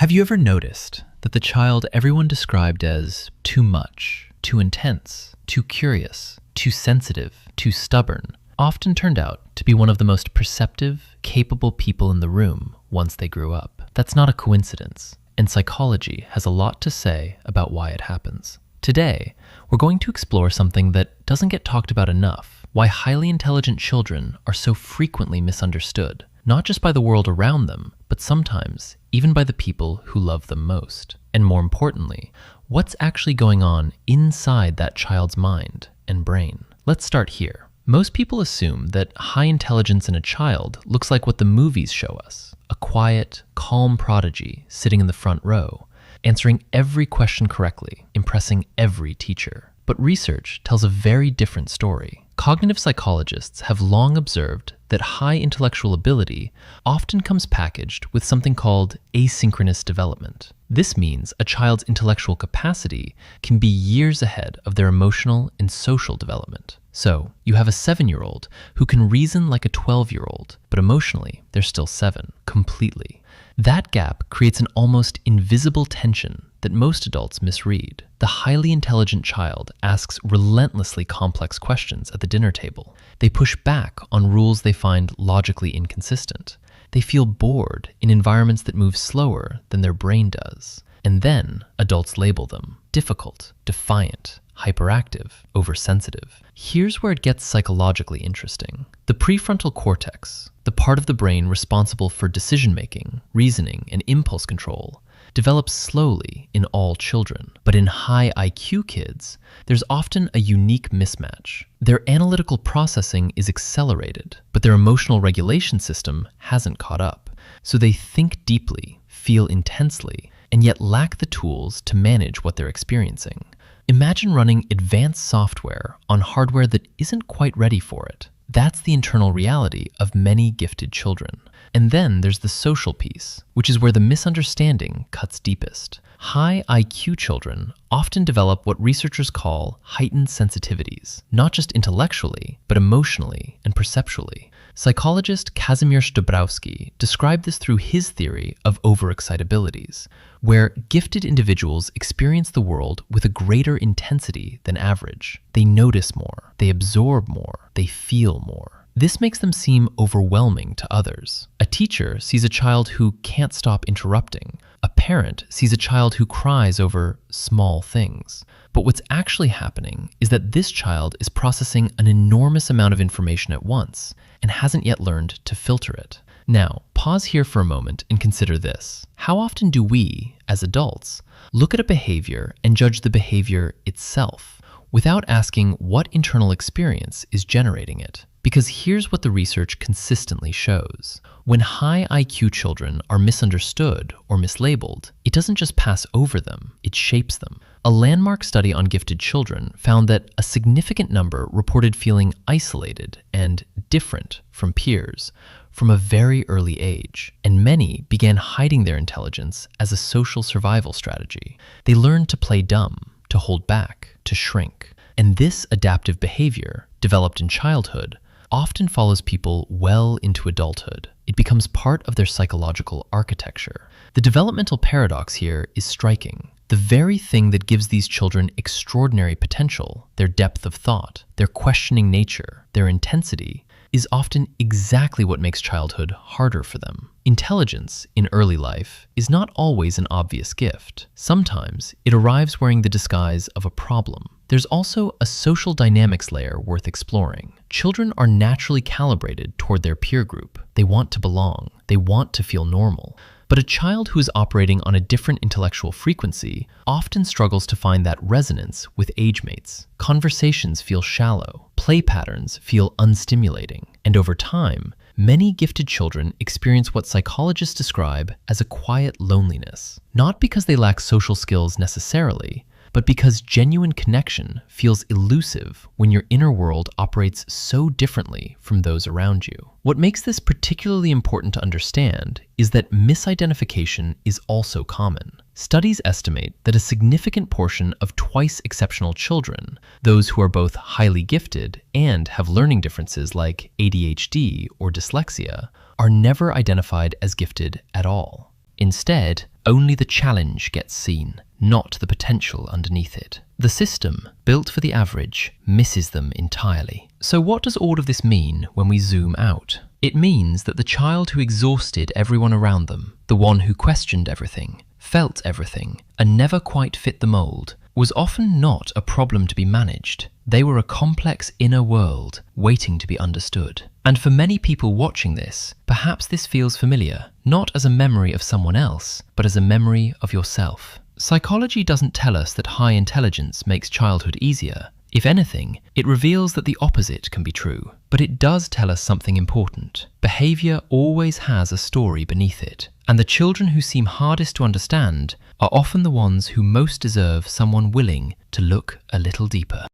Have you ever noticed that the child everyone described as too much, too intense, too curious, too sensitive, too stubborn, often turned out to be one of the most perceptive, capable people in the room once they grew up? That's not a coincidence, and psychology has a lot to say about why it happens. Today, we're going to explore something that doesn't get talked about enough: why highly intelligent children are so frequently misunderstood, not just by the world around them, but sometimes even by the people who love them most. And more importantly, what's actually going on inside that child's mind and brain. Let's start here. Most people assume that high intelligence in a child looks like what the movies show us: a quiet, calm prodigy sitting in the front row, answering every question correctly, impressing every teacher. But research tells a very different story. Cognitive psychologists have long observed that high intellectual ability often comes packaged with something called asynchronous development. This means a child's intellectual capacity can be years ahead of their emotional and social development. So, you have a 7-year-old who can reason like a 12-year-old, but emotionally, they're still 7, completely. That gap creates an almost invisible tension that most adults misread. The highly intelligent child asks relentlessly complex questions at the dinner table. They push back on rules they find logically inconsistent. They feel bored in environments that move slower than their brain does. And then adults label them difficult, defiant, hyperactive, oversensitive. Here's where it gets psychologically interesting. The prefrontal cortex, the part of the brain responsible for decision-making, reasoning, and impulse control, develops slowly in all children. But in high IQ kids, there's often a unique mismatch. Their analytical processing is accelerated, but their emotional regulation system hasn't caught up. So they think deeply, feel intensely, and yet lack the tools to manage what they're experiencing. Imagine running advanced software on hardware that isn't quite ready for it. That's the internal reality of many gifted children. And then there's the social piece, which is where the misunderstanding cuts deepest. High IQ children often develop what researchers call heightened sensitivities, not just intellectually, but emotionally and perceptually. Psychologist Kazimierz Dabrowski described this through his theory of overexcitabilities, where gifted individuals experience the world with a greater intensity than average. They notice more, they absorb more, they feel more. This makes them seem overwhelming to others. A teacher sees a child who can't stop interrupting. A parent sees a child who cries over small things. But what's actually happening is that this child is processing an enormous amount of information at once and hasn't yet learned to filter it. Now, pause here for a moment and consider this. How often do we, as adults, look at a behavior and judge the behavior itself without asking what internal experience is generating it? Because here's what the research consistently shows. When high IQ children are misunderstood or mislabeled, it doesn't just pass over them, it shapes them. A landmark study on gifted children found that a significant number reported feeling isolated and different from peers from a very early age, and many began hiding their intelligence as a social survival strategy. They learned to play dumb, to hold back, to shrink. And this adaptive behavior, developed in childhood, often follows people well into adulthood. It becomes part of their psychological architecture. The developmental paradox here is striking. The very thing that gives these children extraordinary potential, their depth of thought, their questioning nature, their intensity, is often exactly what makes childhood harder for them. Intelligence in early life is not always an obvious gift. Sometimes it arrives wearing the disguise of a problem. There's also a social dynamics layer worth exploring. Children are naturally calibrated toward their peer group. They want to belong. They want to feel normal. But a child who is operating on a different intellectual frequency often struggles to find that resonance with age mates. Conversations feel shallow. Play patterns feel unstimulating. And over time, many gifted children experience what psychologists describe as a quiet loneliness. Not because they lack social skills necessarily, but because genuine connection feels elusive when your inner world operates so differently from those around you. What makes this particularly important to understand is that misidentification is also common. Studies estimate that a significant portion of twice exceptional children, those who are both highly gifted and have learning differences like ADHD or dyslexia, are never identified as gifted at all. Instead, only the challenge gets seen, not the potential underneath it. The system, built for the average, misses them entirely. So what does all of this mean when we zoom out? It means that the child who exhausted everyone around them, the one who questioned everything, felt everything, and never quite fit the mold, was often not a problem to be managed. They were a complex inner world waiting to be understood. And for many people watching this, perhaps this feels familiar, not as a memory of someone else, but as a memory of yourself. Psychology doesn't tell us that high intelligence makes childhood easier. If anything, it reveals that the opposite can be true. But it does tell us something important. Behavior always has a story beneath it. And the children who seem hardest to understand are often the ones who most deserve someone willing to look a little deeper.